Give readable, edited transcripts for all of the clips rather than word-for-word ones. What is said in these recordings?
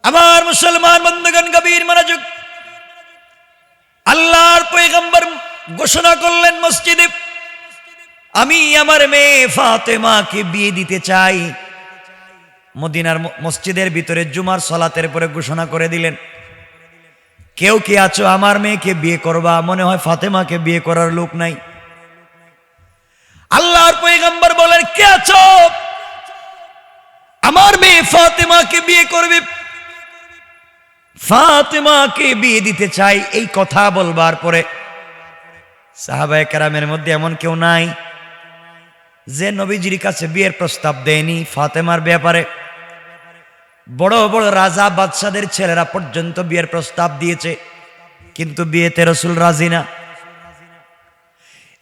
আমার মুসলমান বন্ধুগণ, গভীর মনোযোগ। আল্লাহর পয়গম্বর ঘোষণা করলেন মসজিদে, আমি আমার মেয়ে ফাতেমাকে বিয়ে দিতে চাই। মদিনার মসজিদের ভিতরে জুমার সালাতের পরে ঘোষণা করে দিলেন, কেউ কি আছো আমার মেয়েকে বিয়ে করবা? মনে হয় ফাতেমাকে বিয়ে করার লোক নাই। আল্লাহর পয়গম্বর বলেন, কে আছো আমার মেয়ে ফাতেমাকে বিয়ে করবে? ফাতেমাকে বিয়ে দিতে চাই। এই কথা বলবার পরে সাহাবায়ে কেরামের মধ্যে এমন কেউ নাই যে নবীজির কাছে বিয়ের প্রস্তাব দেয়নি ফাতেমার ব্যাপারে। বড় বড় রাজা বাদশাদের ছেলেরা পর্যন্ত বিয়ের প্রস্তাব দিয়েছে, কিন্তু বিয়েতে রাসূল রাজি না।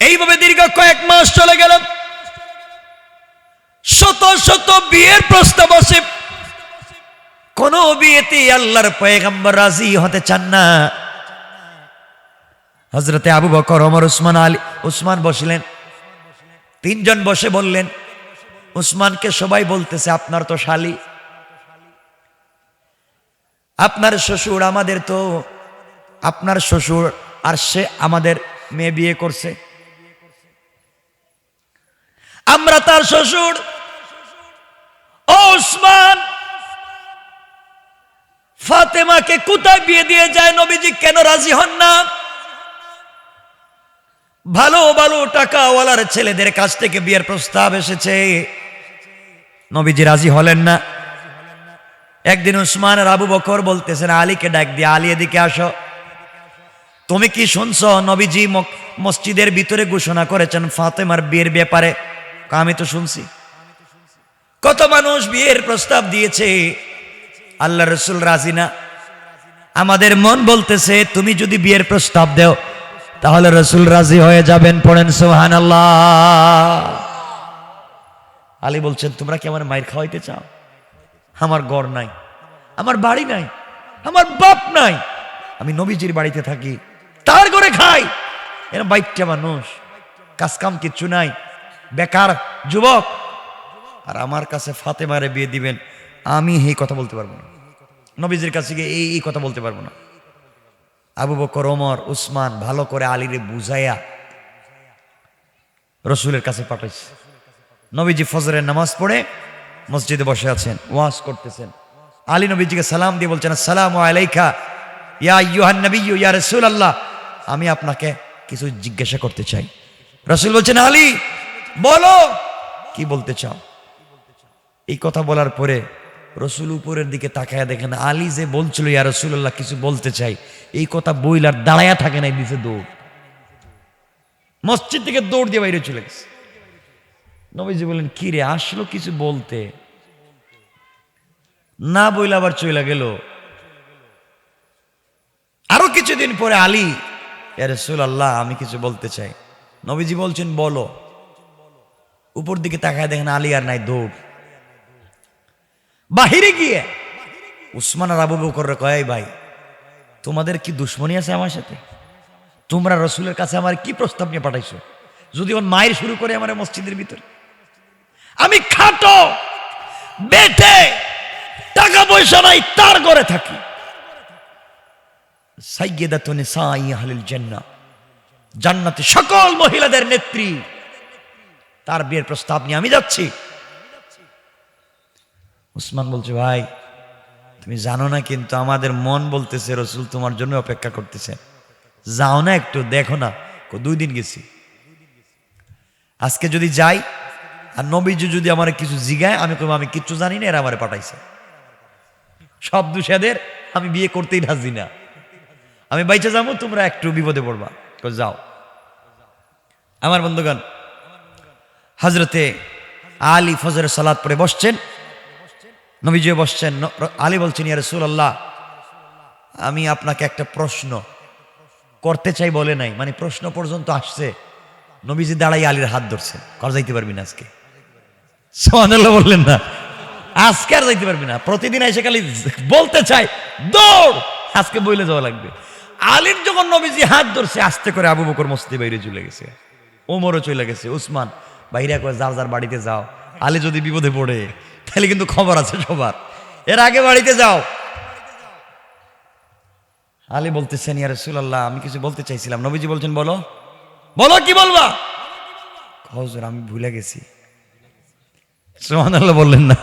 এইভাবে দীর্ঘ কয়েক মাস চলে গেল, শত শত বিয়ের প্রস্তাব আসে, কোন বিয়েতে আল্লাহর পয়গম্বর রাজি হতে চান না। হযরতে আবু বকর, ওমর, উসমান, আলী। উসমান বসলেন, তিনজন বসে বললেন, উসমানকে সবাই বলতেছে, আপনার তো শালী, আপনার শ্বশুর, আমাদের তো আপনার শ্বশুর, আর সে আমাদের মেয়ে বিয়ে করছে, আমরা তার শ্বশুর। ও উসমান, ফাতেমাকে কোথায় বিয়ে দিয়ে যায়? নবীজি কেন রাজি হন না? ভালো ভালো টাকাওয়ালার ছেলেদের কাছ থেকে বিয়ের প্রস্তাব এসেছে, নবীজি রাজি হলেন না। একদিন উসমান আর আবু বকর বলতেছেন, আলীকে ডাক দিয়ে, আলী এদিকে আসো, তুমি কি শুনছো নবীজি মসজিদের ভিতরে ঘোষণা করেছেন ফাতেমার বিয়ের ব্যাপারে? আমি তো শুনছি, কত মানুষ বিয়ের প্রস্তাব দিয়েছে, আল্লাহ রসুল রাজি না। আমাদের মন বলতেছে তুমি যদি বিয়ের প্রস্তাব দাও তাহলে রসুল রাজি হয়ে যাবেন। পড়েন সুবহানাল্লাহ। আলী বলছেন, তোমরা কি আমার মায়ের খাওয়াইতে চাও? আমার ঘর নাই, আমার বাড়ি নাই, আমার বাপ নাই, আমি নবীজির বাড়িতে থাকি, তার ঘরে খাই। এরা বাইকটা মানুষ, কাজ কাম কিচ্ছু নাই, বেকার যুবক, আর আমার কাছে ফাতেমারে বিয়ে দিবেন, আমি এই কথা বলতে পারবো না, নবীজির কাছে গিয়ে এই কথা বলতে পারবো না। আবু বকর, ওমর, উসমান ভালো করে আলীরে বুঝাইয়া রসুলের কাছে পাঠাইছে। নবীজি ফজরের নামাজ পড়ে মসজিদে বসে আছেন, ওয়াজ করতেছেন। আলী নবীজিকে সালাম দিয়ে বলছেন, আসসালামু আলাইকা ইয়া আইয়ুহান নবিয়্যু ইয়া রাসূলুল্লাহ, আমি আপনাকে কিছু জিজ্ঞাসা করতে চাই। রাসূল বলছেন, আলী বলো, কি বলতে চাও? এই কথা বলার পরে রসুল উপরের দিকে তাকায়া দেখেন, আলী যে বলছিল ইয়া রাসূলুল্লাহ কিছু বলতে চাই, এই কথা বইলার দাঁড়ায়া থাকে নাই, দিছে দৌড়, মসজিদ থেকে দৌড় দিয়ে বাইরে চলে গেছে। নবীজি বললেন, কি রে, আসলো কিছু বলতে, না বইলা আবার চলে গেল। আরো কিছুদিন পরে আলী, ইয়া রাসূলুল্লাহ আমি কিছু বলতে চাই। নবীজি বলছেন, বলো। উপর দিকে তাকায় দেখেন আলী আর নাই, দৌড়। বাহিরে গিয়ে উসমান আর আবু বকর কয়, ভাই তোমাদের কি দুশ্মনী আছে আমার সাথে? তোমরা রসুলের কাছে আমার কি প্রস্তাব নিয়ে পাঠাইছো? যদি ওর মায়ের শুরু করে আমার মসজিদের ভিতরে, আমি খাটো বেটে, টাকা পয়সা নাই, তার ঘরে থাকি, সাইয়্যিদাতুন নিসাই আহলিল জান্নাহ, জান্নাতে সকল মহিলাদের নেত্রী, তার বিয়ের প্রস্তাব নিয়ে আমি যাচ্ছি। উসমান বলছে, ভাই তুমি জানো না, কিন্তু আমাদের মন বলতেছে রসুল তোমার জন্য অপেক্ষা করতেছে, যাও না একটু দেখো না। 2 দিন গেছি, আজকে যদি যাই আর নবীজি যদি আমার কিছু জিগায়, আমি কইব আমি কিচ্ছু জানি না, এরা আমারে পাঠাইছে, সব দুষেদের, আমি বিয়ে করতেই রাজি না, আমি বাইচে যাবো, তোমরা একটু বিপদে পড়বা, যাও। আমার বন্ধুগণ, হযরতে আলী ফজরের সালাত পড়ে বসছেন, নবীজিও বসছেন। আলী বলছেন, ইয়া রাসূলুল্লাহ আমি আপনাকে একটা প্রশ্ন করতে চাই, বলে নাই, মানে প্রশ্ন পর্যন্ত আসছে। নবীজি দাঁড়াই আলীর হাত ধরছেন, কর যাইতে পারবি না আজকে, সুবহানাল্লাহ বললেন না, আজকে আর যাইতে পারবি না, প্রতিদিন এসে খালি বলতে চাই, দৌড়, আজকে বইলে যাওয়া লাগবে। আলীর যখন নবীজি হাত ধরছে, আস্তে করে আবু বকর মসজিদে বাইরে চলে গেছে, ওমরও চলে গেছে, উসমান বাইরে করে যার যার বাড়িতে যাও, আলী যদি বিপদে পড়ে তাহলে কিন্তু খবর আছে সবার, এর আগে বাড়িতে যাও। আলী বলতেছেন, ইয়া রাসূলুল্লাহ, আমি কিছু বলতে চাইছিলাম। নবীজি বলছেন, বলো। বলো, কি বলবা? হুজুর, আমি ভুলে গেছি। সুবহানাল্লাহ বললেন না?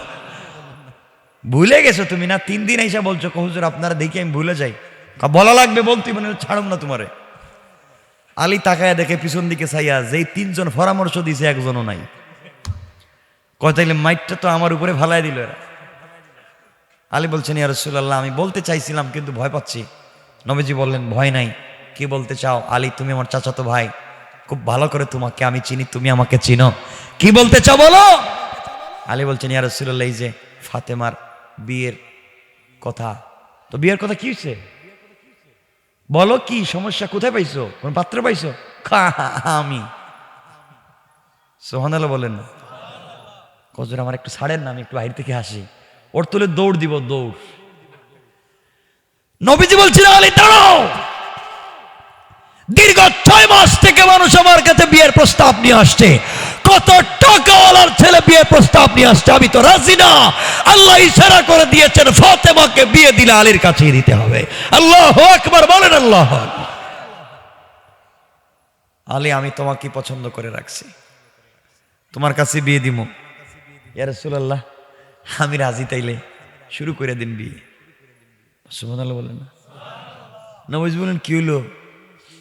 ভুলে গেছো তুমি না? 3 দিন এসে বলছো হুজুর আপনারা দেখি আমি ভুলে যাই। বলা লাগবে, বলতেই মানে ছাড়ুম না তোমারে। আলী তাকায় দেখে পিছন দিকে চাইয়া, যেই 3 জন পরামর্শ দিছে একজনও নাই। কয় তাইলে মাইটটা তো আমার উপরে ফালাই দিল এরা। আলী বলছেন, ইয়া রাসূলুল্লাহ, আমি বলতে চাইছিলাম কিন্তু ভয় পাচ্ছি। নবীজি বললেন, ভয় নাই, কি বলতে চাও? আলী, তুমি আমার চাচাতো ভাই, খুব ভালো করে তোমাকে আমি চিনি, তুমি আমাকে চিনো, কি বলতে চাও বলো। আলী বলছেন, ইয়া রাসূলুল্লাহ, এই যে ফাতেমার বিয়ের কথা। তো বিয়ের কথা কি হয়েছে বলো, কি সমস্যা, কোথায় পাইছো, কোন পাত্র পাইছো? আমি। সুবহানাল্লাহ বলেন না? হুজুর আমার একটু ছাড়েন না, আমি একটু বাইরে থেকে আসি। ওর তুলে দৌড় দিব, দৌড়। নবীজি বলছিল, আলী দাঁড়াও। দীর্ঘ 6 মাস থেকে মানুষ আমার কাছে বিয়ের প্রস্তাব নিয়ে আসছে। কত টাকাওয়ালার ছেলে বিয়ের প্রস্তাব নিয়ে আসছে, আমি তো রাজি না। আল্লাহ ইশারা করে দিয়েছেন, ফাতেমাকে বিয়ে দিলে আলীর কাছেই দিতে হবে। আল্লাহু আকবার বলেন, আল্লাহু আকবার। আলী, আমি তোমাকে পছন্দ করে রাখছি, তোমার কাছে বিয়ে দিব। ইয়া রাসূলুল্লাহ, আমি রাজি, তাইলে শুরু করে দিন বিয়ে। সুবহানাল্লাহ বলেন না? নবীজি বলেন, কি হলো?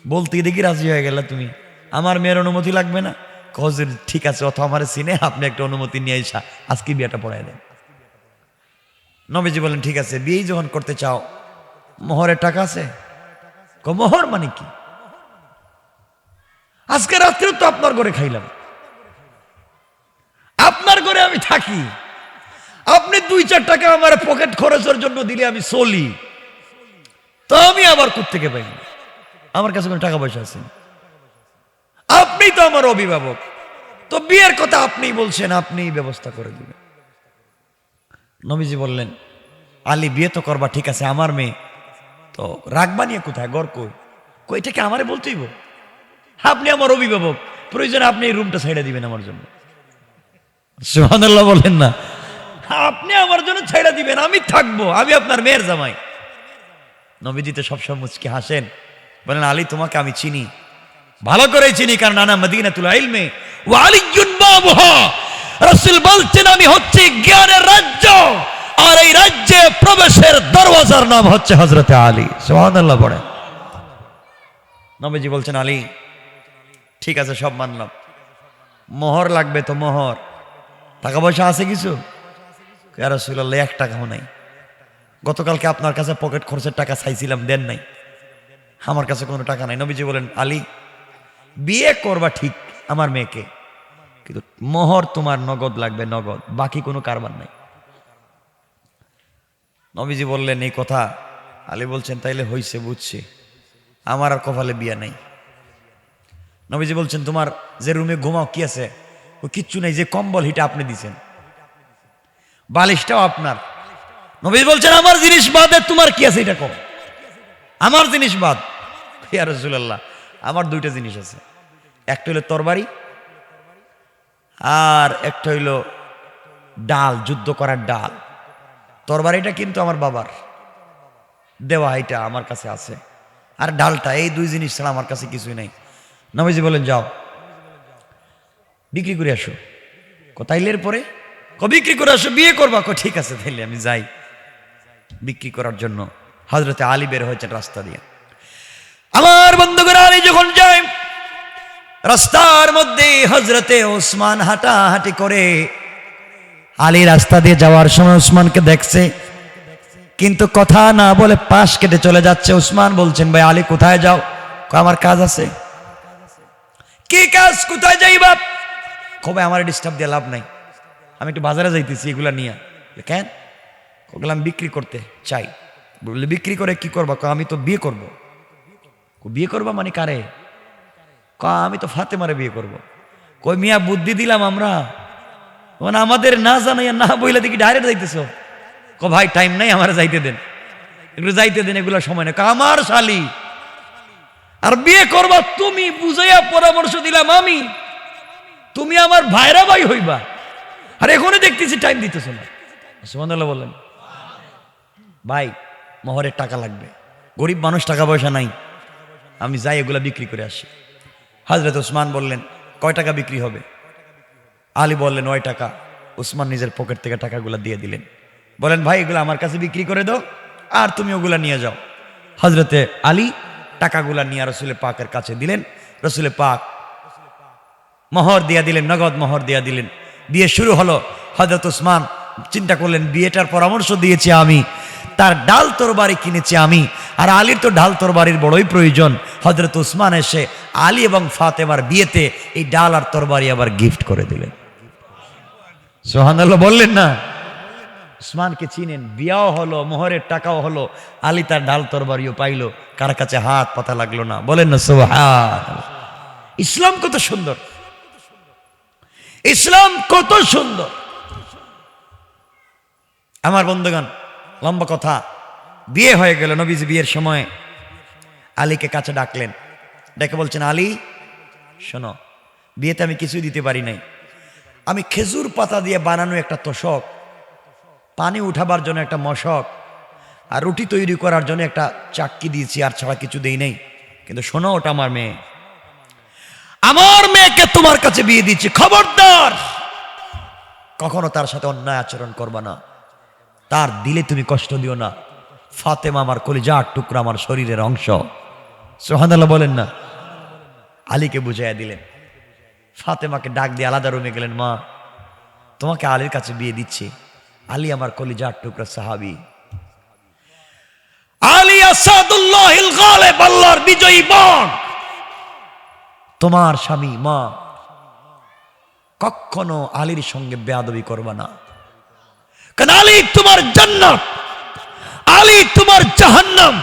বলতে দেখি রাজি হয়ে গেল তুমি, আমার মেয়ের অনুমতি লাগবে না? হুজুর ঠিক আছে, অথবা আমার সিনে আপনি একটা অনুমতি নিয়ে এসা আজকে বিয়েটা পড়ায় দেন। নবীজি বলেন, ঠিক আছে, বিয়ে যখন করতে চাও, মোহরের টাকা আছে? মোহর মানে কি? আজকে রাত্রেও তো আপনার ঘরে খাইলাম, আপনার ঘরে আমি থাকি, আপনি 2-4 টাকা আমার পকেট খরচের জন্য দিলে আমি চলি, তো আমি আবার কোত্থেকে পাই? আমার কাছে কোনো টাকা পয়সা আছে? আপনি তো আমার অভিভাবক, তো বিয়ের কথা আপনিই বলছেন, আপনিই ব্যবস্থা করে দিবেন। নবীজি বললেন, আলী, বিয়ে তো করবা ঠিক আছে, আমার মেয়ে তো রাখবা নিয়ে কোথায়, গড় কই? কইটাকে আমারে বলতেইব? আপনি আমার অভিভাবক, প্রয়োজনে আপনি এই রুমটা ছেড়ে দিবেন আমার জন্য। সুবহানাল্লাহ বলেন না? আপনি আমার জন্য ছেড়ে দিবেন, আমি থাকবো, আমি আপনার মেয়ের জামাই। নবীজি তো সবসময় মুচকি হাসেন, বলেন, আলী, তোমাকে আমি চিনি, ভালো করে চিনি, কারণ আনা মদিনাতুল ইলমি ওয়া আলিয়্যুন বাবুহা। রাসূল বলছেন, আমি হচ্ছে জ্ঞানের রাজ্য, আর এই রাজ্যে প্রবেশের দরওয়াজার নাম হচ্ছে হযরতে আলী। সুবহানাল্লাহ পড়ে। নবীজি বলছেন, আলী, ঠিক আছে, সব মানলাম, মোহর লাগবে তো মোহর, টাকা পয়সা আছে কিছু? ইয়া রাসূলুল্লাহ, 1 টাকাও নাই। গতকালকে আপনার কাছে পকেট খরচের টাকা চাইছিলাম, দেন নাই, আমার কাছে কোনো টাকা নাই। নবীজি বলেন, আলী, বিয়ে করবা ঠিক আমার মেয়েকে, কিন্তু মোহর তোমার নগদ লাগবে, নগদ, বাকি কোনো কারবার নাই। নবীজি বললেন এই কথা। আলী বলছেন, তাইলে হইছে, বুঝছি, আমার আর কপালে বিয়া নাই। নবীজি বলছেন, তোমার যে রুমে ঘুমাও কি আছে? ও কিচ্ছু নেই, যে কম্বল হিটা আপনি দিছেন, বালিশটাও আপনার। নবীজি বলছেন, আমার জিনিস বাদে তোমার কি আছে এটা কম, আমার জিনিস বাদ। ইয়া রাসূলুল্লাহ, আমার 2টা জিনিস আছে, একটা হইলো তরবারি, আর একটা হইলো ডাল, যুদ্ধ করার ডাল। তরবারিটা কিন্তু আমার বাবার দেওয়া, এটা আমার কাছে আছে, আর ডালটা, এই 2 জিনিস ছাড়া আমার কাছে কিছুই নাই। নবীজি বলেন, যাও বিক্রি করে আসো। তাইলের পরে বিক্রি করে আসো, বিয়ে করবা? ঠিক আছে, তাইলে আমি যাই। বিক্রি করার জন্য হযরতে আলী বের হয়েছেন রাস্তা দিয়ে। আমার বন্ধুগণ, আলী যখন যায়, রাস্তার মধ্যে হযরতে ওসমান হাঁটাহাঁটি করে। আলী রাস্তা দিয়ে যাওয়ার সময় ওসমানকে দেখছে, কিন্তু কথা না বলে পাশ কেটে চলে যাচ্ছে। ওসমান বলছেন, ভাই আলী, কোথায় যাও? আমার কাজ আছে। কি কাজ? কোথায় যাইবা? কবে আমার ডিস্টার্ব দিয়ে লাভ নাই, আমি একটু বাজারে যাইতেছি, এগুলা নিয়ে। কেন? ওগুলো আমি বিক্রি করতে চাই। বললে, বিক্রি করে কি করবা? আমি তো বিয়ে করব। বিয়ে করবা মানে কারে? আমি তো ফাতেমারে বিয়ে করব। কই মিয়া, বুদ্ধি দিলাম আমরা, মানে আমাদের না জানাইয়া না বইলে দেখি ডাইরেক্ট যাইতেছ। ভাই টাইম নাই, আমার যাইতে দেন, এগুলো যাইতে দেন, এগুলো সময় না। আমার শালি, আর বিয়ে করবা তুমি, বুঝাইয়া পরামর্শ দিলাম আমি, তুমি আমার ভাইরা ভাই হইবা, আর এখনই দেখতেছি টাইম দিতেছ না। সুবহানাল্লাহ বলেন। ভাই, মোহরের টাকা লাগবে। গরিব মানুষ, টাকা পয়সা নাই, আমি যাই এগুলা বিক্রি করে আসি। হযরত ওসমান বললেন, কয় টাকা বিক্রি হবে? আলী বললেন 9 টাকা। ওসমান নিজের পকেট থেকে টাকাগুলা দিয়ে দিলেন, বলেন ভাই এগুলো আমার কাছে বিক্রি করে দাও, আর তুমি ওগুলা নিয়ে যাও। হযরতে আলী টাকাগুলা নিয়ে রসুল পাকের কাছে দিলেন। রসুল পাক মোহর দিয়া দিলেন, নগদ মোহর দিয়া দিলেন। বিয়ে শুরু হলো। হযরত ওসমান চিন্তা করলেন, বিয়েটার পরামর্শ দিয়েছি আমি, তার ডাল তরবারি কিনেছি আমি, আর আলীর তো ডাল তরবারির বড়ই প্রয়োজন। হযরত ওসমান এসে আলী এবং ফাতেমার বিয়েতে এই ডাল আর তরবারি আবার গিফট করে দিলেন। সুবহানাল্লাহ বললেন না? ওসমানকে চিনেন, বিয়াও হলো, মোহরের টাকাও হলো, আলী তার ডাল তরবারিও পাইলো, কার কাছে হাত পাতা লাগলো না। বলেন না সুবহানাল্লাহ। ইসলাম কত সুন্দর, ইসলাম কত সুন্দর। আমার বন্ধুগণ, লম্বা কথা, বিয়ে হয়ে গেল। নবীজি বিয়ের সময় আলীকে কাছে ডাকলেন, ডেকে বলছেন, আলী শোনো, বিয়েতে আমি কিছুই দিতে পারি নাই, আমি খেজুর পাতা দিয়ে বানানো একটা তোশক, পানি উঠাবার জন্য একটা মশক, আর রুটি তৈরি করার জন্য একটা চাক্কি দিয়েছি, আর ছাড়া কিছু দেই নাই। কিন্তু শোনো, ওটা আমার মেয়ে, আমার মেয়েকে তোমার কাছে বিয়ে দিচ্ছি, খবরদার কখনো তার সাথে অন্যায় আচরণ করবা না, তার দিলে তুমি কষ্ট দিও না। ফাতেমা আমার কলিজার টুকরা, আমার শরীরের অংশ। সুবহানাল্লাহ বলেন না? আলীকে বুঝাইয়া দিলেন। ফাতেমাকে ডাক দিয়ে আলাদা রুমে গেলেন, মা তোমাকে আলীর কাছে বিয়ে দিচ্ছি, আলী আমার কলিজার টুকরা সাহাবী, আলী আসাদুল্লাহিল গালিব, আল্লাহর বিজয়ী বাণ, তোমার স্বামী। মা কখনো আলীর সঙ্গে বেয়াদবি করবা না, কারণ আলী তোমার জান্নাত, আলী তোমার জাহান্নাম।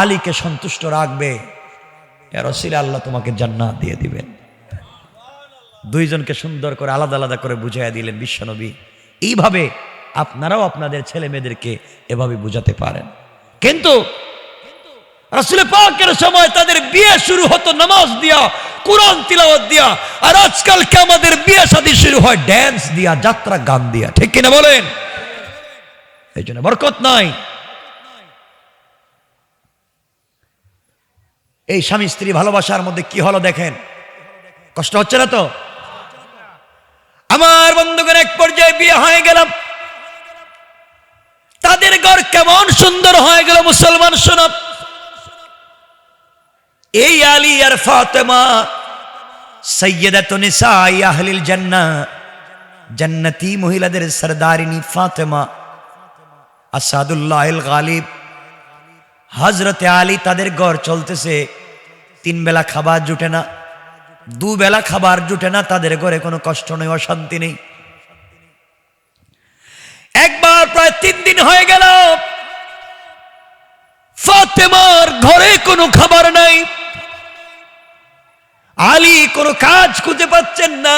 আলীকে সন্তুষ্ট রাখবে, ইয়া রাসূল, আল্লাহ তোমাকে জান্নাত দিয়ে দিবেন। দুইজনকে সুন্দর করে আলাদা আলাদা করে বুঝাইয়া দিলেন বিশ্বনবী। এইভাবে আপনারাও আপনাদের ছেলে মেয়েদেরকে এভাবে বুঝাতে পারেন। কিন্তু রাসূল পাকের সময় তাদের বিয়ে শুরু হতো নামাজ দিয়া, কুরআন তিলাওয়াত দিয়া, আর আজকালকে আমাদের বিয়ে শাদী শুরু হয় ড্যান্স দিয়া, যাত্রা গান দিয়া। ঠিক কিনা বলেন? এই জন্য বরকত নাই। এই স্বামী স্ত্রী ভালোবাসার মধ্যে কি হলো দেখেন, কষ্ট হচ্ছে না তো? আমার বন্ধুগণ, এক পর্যায়ে বিয়ে হয়ে গেলাম, তাদের ঘর কেমন সুন্দর হয়ে গেল মুসলমান শোনো। এই আলী আর ফাতেমা সাইয়্যিদাতুন নিসাই আহলিল জান্নাহ, জান্নাতি মহিলাদের সরদারিনী ফাতেমা আসাদুল্লাহিল গালিব। হযরতে আলী তাদের ঘর চলতেছে, 3 বেলা খাবার জুটে না, 2 বেলা খাবার জুটে না, তাদের ঘরে কোনো কষ্ট নেই, অশান্তি নেই। একবার প্রায় 3 দিন হয়ে গেল, ফাতেমার ঘরে কোনো খাবার নাই, আলী কোনো কাজ খুঁজে পাচ্ছেন না।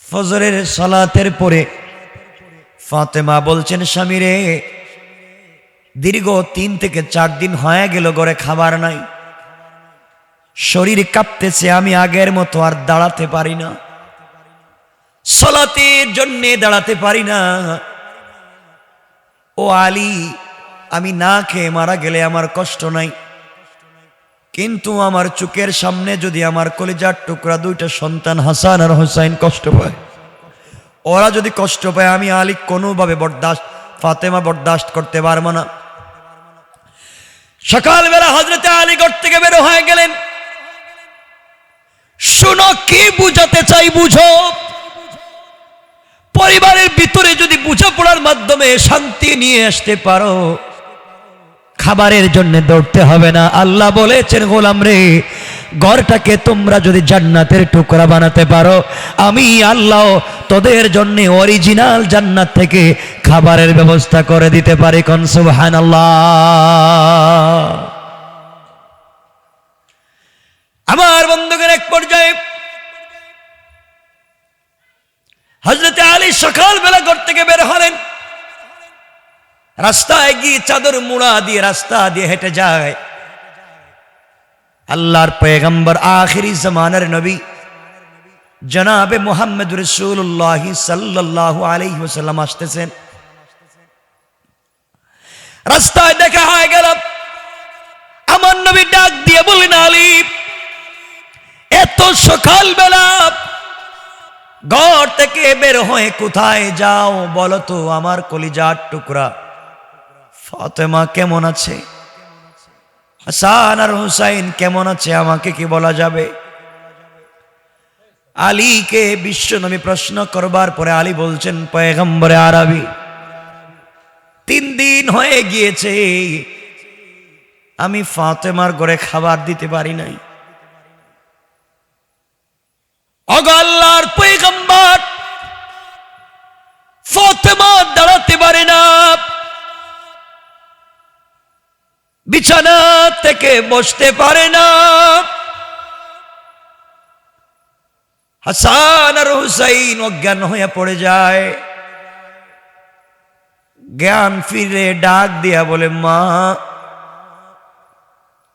ফজরের সালাতের পরে ফাতেমা বলছেন, স্বামী রে, দীর্ঘ 3 থেকে 4 দিন হয়ে গেল ঘরে খাবার নাই, শরীর কাঁপতেছে, আমি আগের মতো আর দাঁড়াতে পারি না, সালাতের জন্য দাঁড়াতে পারি না। ও আলী, আমি না খেয়ে মারা গেলে আমার কষ্ট নাই, কিন্তু আমার চোখের সামনে যদি আমার কলিজার টুকরা 2টা সন্তান হাসান আর হোসাইন কষ্ট পায়, ওরা যদি কষ্ট পায়, আমি আলী কোনোভাবে ফাতেমা বরদাস্ত করতে পারবো না। সকালবেলা হযরতে আলী ঘর থেকে বের হয়ে গেলেন। শুনো, কি বুঝাতে চাই বুঝো। পরিবারের ভিতরে যদি বোঝাপড়ার মাধ্যমে শান্তি নিয়ে আসতে পারো, খাবারের জন্য দৌড়তে হবে না। আল্লাহ বলেছেন, গোলাম রে, ঘরটাকে তোমরা যদি জান্নাতের টুকরা বানাতে পারো, আমি আল্লাহ তোদের জন্য অরিজিনাল জান্নাত থেকে খাবারের ব্যবস্থা করে দিতে পারি। কোন সুবহানাল্লাহ। আমার বন্ধুগণ, এক পর্যায়ে হযরতে আলী সকালবেলা ঘর থেকে বের হলেন। রাস্তায় গিয়ে চাদর মুড়া দিয়ে রাস্তা দিয়ে হেঁটে যায়। আল্লাহর পয়গম্বর, আখিরি জামানার নবী জনাবে মুহাম্মদ রাসূলুল্লাহ সাল্লাল্লাহু আলাইহি ওয়াসাল্লাম আসতেছেন। রাস্তায় দেখা হয়ে গেল, আমার নবী ডাক দিয়ে বললেন, আলী, এত সকালবেলা ঘর থেকে বের হয়ে কোথায় যাও বলো তো? আমার কলিজার টুকরা ফাতেমা কেমন আছে, হাসান আর হুসাইন কেমন আছে, আমাকে কি বলা যাবে? আলীকে বিশ্বনবী প্রশ্ন করবার পরে আলী বলছেন, পয়গম্বরে আরবি, 3 দিন হয়ে গিয়েছে আমি ফাতেমার ঘরে খাবার দিতে পারি নাই। ওগো আল্লাহর পয়গম্বর, ফাতেমা দাঁড়াতে পারে না, বিছানা থেকে বসতে পারে না, হাসান আর হুসাইন অজ্ঞান হয়ে পড়ে যায়। জ্ঞান ফিরে ডাক দিয়া বলে, মা,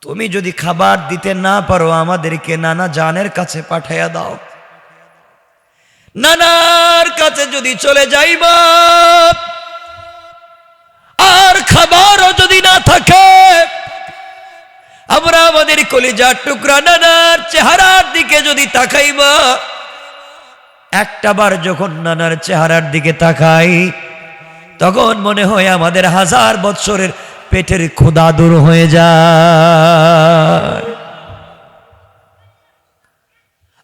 তুমি যদি খাবার দিতে না পারো আমাদেরকে নানা জানের কাছে পাঠাইয়া দাও। নানার কাছে যদি চলে যাইবা আর খাবারও যদি না থাকে, আমরা আমাদের কলিজার টুকরা নানার চেহারার দিকে যদি তাকাইবা, একটাবার যখন নানার চেহারার দিকে তাকাই তখন মনে হয় আমাদের 1000 বৎসরের পেটের ক্ষুধা দূর হয়ে যায়।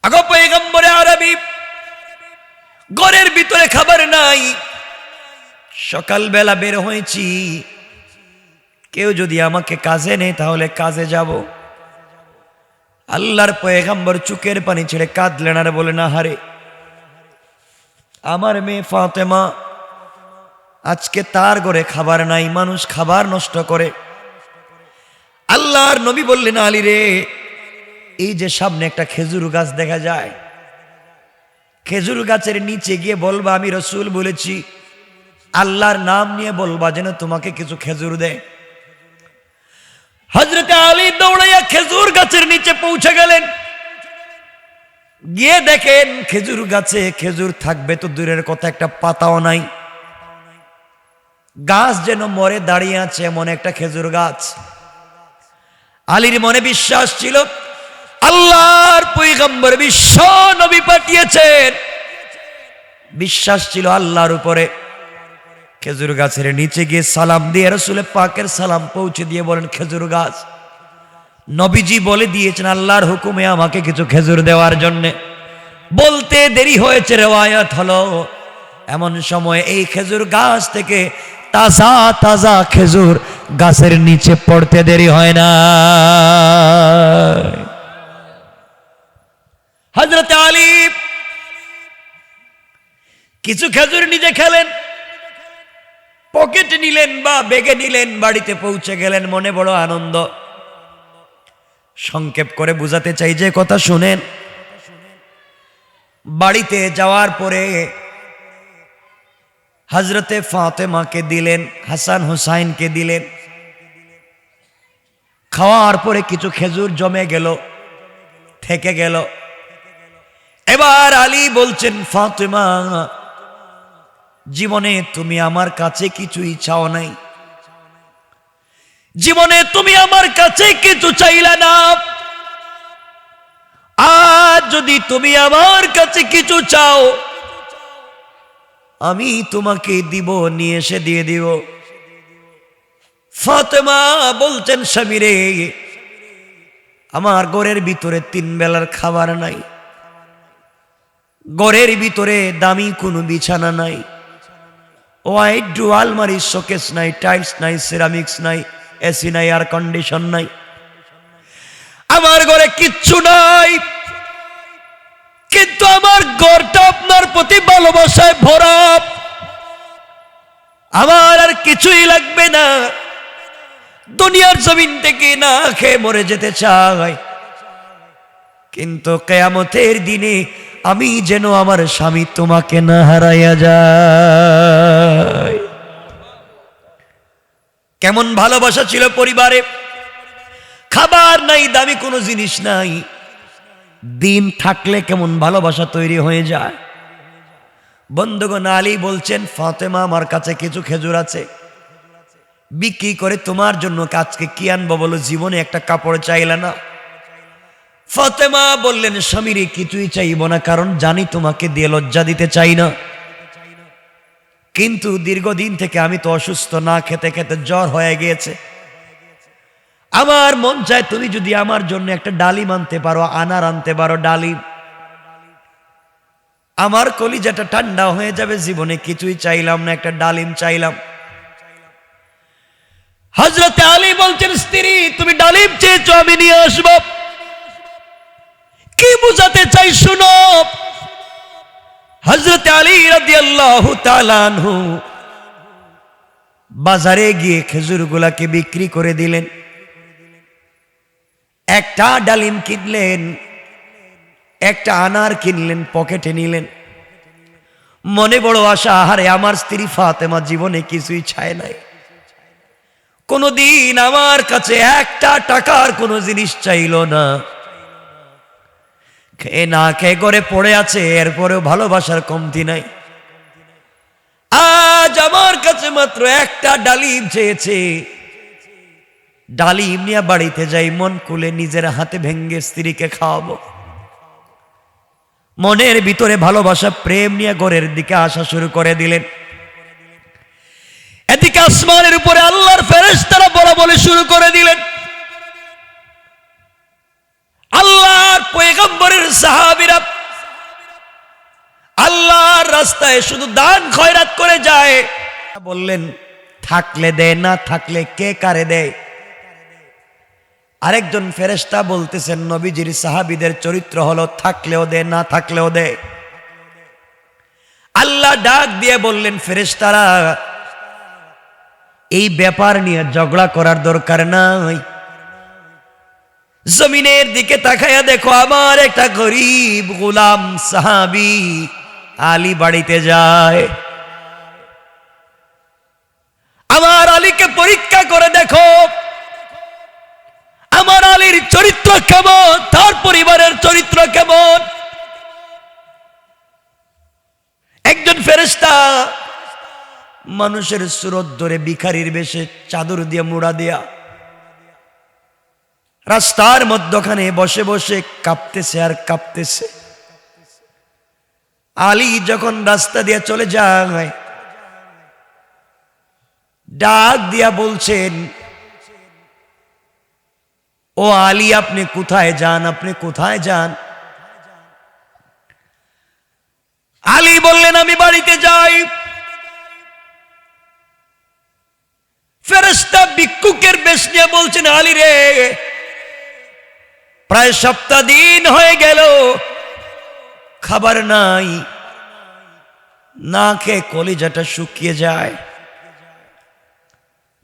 আগো পয়গম্বরে আরবি, ঘরের ভিতরে খাবার নাই, সকালবেলা বের হয়েছি, কেউ যদি আমাকে কাজে নেয় তাহলে কাজে যাব। আল্লাহর পয়গম্বর চোখের পানি ছেড়ে কাঁদলেন আর বলে, না হারে, আমার মেয়ে ফাতেমা, আজকে তার ঘরে খাবার নাই, মানুষ খাবার নষ্ট করে। আল্লাহর নবী বললেন, আলী রে, এই যে সামনে একটা খেজুর গাছ দেখা যায়, খেজুর গাছের নিচে গিয়ে বলবা আমি রসুল বলেছি, আল্লাহর নাম নিয়ে বলবা যেন তোমাকে কিছু খেজুর দেয়। হযরত আলী দৌড়াইয়া খেজুর গাছের নিচে পৌঁছে গেলেন। গিয়ে দেখেন খেজুর গাছে খেজুর থাকবে তো দূরের কথা, একটা পাতাও নাই। গাছ যেন মরে দাঁড়িয়ে আছে এমন একটা খেজুর গাছ। আলীর মনে বিশ্বাস ছিল আল্লাহর পয়গম্বর বিশ্ব নবী পাঠিয়েছেন, বিশ্বাস ছিল আল্লাহর উপরে। খেজুর গাছের নিচে গিয়ে সালাম দিয়ে রাসূল পাকের সালাম পৌঁছে দিয়ে বলেন, খেজুর গাছ, নবীজি বলে দিয়েছেন আল্লাহর হুকুমে আমাকে কিছু খেজুর দেওয়ার জন্য। বলতে দেরি হয়েছে, রিওয়ায়াত হলো এমন সময় এই খেজুর গাছ থেকে তাজা তাজা খেজুর গাছের নিচে পড়তে দেরি হয় না। হযরত আলী কিছু খেজুর নিজে খেলেন, পকেটে নিলেন বা ব্যাগে নিলেন, বাড়িতে পৌঁছে গেলেন, মনে বড় আনন্দ। সংক্ষেপ করে বুঝাতে চাই যে কথা শুনেন। বাড়িতে যাওয়ার পরে হযরতে ফাতেমাকে দিলেন, হাসান হুসাইনকে দিলেন। খাওয়ার পরে কিছু খেজুর জমে গেল, থেকে গেল। এবার আলী বলছেন, ফাতেমা, জীবনে তুমি আমার কাছে কিছুই চাও নাই, জীবনে তুমি আমার কাছে কিছু চাইলা না, আজ যদি তুমি আমার কাছে কিছু চাও আমি তোমাকে দিব, নিয়ে এসে দিয়ে দিব। ফাতেমা বলছেন, স্বামী রে, আমার ঘরের ভিতরে 3 বেলার খাবার নাই, ঘরের ভিতরে দামি কোনো বিছানা নাই, ওয়াইড ডু আলমারি, শোকেস নাই, টাইলস নাই, সিরামিক্স নাই, এসি নাই, এয়ার কন্ডিশন নাই, আমার ঘরে কিচ্ছু নাই, কিন্তু আমার ঘরটা আপনার প্রতি ভালোবাসায় ভরা, আমার আর কিছুই লাগবে না, দুনিয়ার জমিন থেকে না খেয়ে মরে যেতে চাই, কিন্তু কিয়ামতের দিনে আমি যেন আমার স্বামী তোমাকে না হারাইয়া যায়। কেমন ভালোবাসা ছিল পরিবারে। খাবার নাই, দামি কোনো জিনিস নাই, দিন থাকলে কেমন ভালোবাসা তৈরি হয়ে যায়। বন্ধুগণ, আলী বলছেন, ফাতেমা, আমার কাছে কিছু খেজুর আছে, বিক্রি করে তোমার জন্য আজকে কি আনবো বলো, জীবনে একটা কাপড় চাইলে না। ফাতেমা বললেন, স্বামীরে কিছুই চাইব না, কারণ জানি তোমাকে দিয়ে লজ্জা দিতে চাই না। কিন্তু দীর্ঘদিন থেকে আমি তো অসুস্থ, না খেতে খেতে জ্বর হয়ে গিয়েছে। আমার মন চায় তুমি যদি আমার জন্য একটা ডালিম আনতে পারো, আনার আনতে পারো, ডালিম, আমার কলিজাটা ঠান্ডা হয়ে যাবে। জীবনে কিছুই চাইলাম না, একটা ডালিম চাইলাম। হযরতে আলী বলছেন, স্ত্রী তুমি ডালিম চেয়েছো, আমি নিয়ে আসবো। কি বুঝাতে চাই শুনো। হযরতে আলী রাদিয়াল্লাহু তাআলা আনহু বাজারে গিয়ে খেজুরগুলাকে বিক্রি করে দিলেন। একটা ডালিম কিনলেন, একটা আনার কিনলেন, পকেটে নিলেন। মনে বড় আশা, আহারে আমার স্ত্রী ফাতেমা জীবনে কিছুই চায় নাই, কোনদিন আমার কাছে একটা টাকার কোনো জিনিস চাইল না। খেয়ে না খেয়ে করে পড়ে আছে, এরপরেও ভালোবাসার কমতি নাই। আজ আমার কাছে মাত্র একটা ডালিম চেয়েছে। ডালিম নিয়ে বাড়িতে যাই, মন খুলে নিজের হাতে ভেঙ্গে স্ত্রীকে খাওয়াবো। মনের ভিতরে ভালোবাসা, প্রেম নিয়ে ঘরের দিকে আসা শুরু করে দিলেন। এদিকে আসমানের উপরে আল্লাহর ফেরেশতারা বলা শুরু করে দিলেন। আল্লাহর পয়গম্বরের সাহাবীরা আল্লাহর রাস্তায় শুধু দান খয়রাত করে যায়। বললেন, থাকলে দেয়, না থাকলে কে কারে দেয়। আরেকজন ফেরেশতা বলতেছেন, নবীজির সাহাবীদের চরিত্র হলো থাকলেও দেয়, না থাকলেও দেয়। আল্লাহ ডাক দিয়ে বললেন, ফেরেশতারা এই ব্যাপার নিয়ে ঝগড়া করার দরকার নাই। জমিনের দিকে তাকায়া দেখো, আমার একটা গরিব গোলাম সাহাবী আলী বাড়িতে যায়। আমার আলীকে পরীক্ষা করে দেখো, আমার আলীর চরিত্র কেমন, তার পরিবারের চরিত্র কেমন। একজন ফেরেশতা মানুষের সুরত ধরে ভিখারির বেশে চাদর দিয়ে মুড়া দিয়া রাস্তার মধ্যখানে বসে বসে কাঁপতেছে আর কাঁপতেছে। আলী যখন রাস্তা দিয়ে চলে যায়, ডাক দিয়া বলছেন, ও আলী আপনি কোথায় যান, আপনি কোথায় যান। আলী বললেন, আমি বাড়িতে যাই। ফেরেশতা ভিক্ষুকের বেশ নিয়ে বলছেন, আলী রে, প্রায় সপ্তাহ দিন হয়ে গেল, খাবার নাই, না খেয়ে কলিজাটা শুকিয়ে যায়।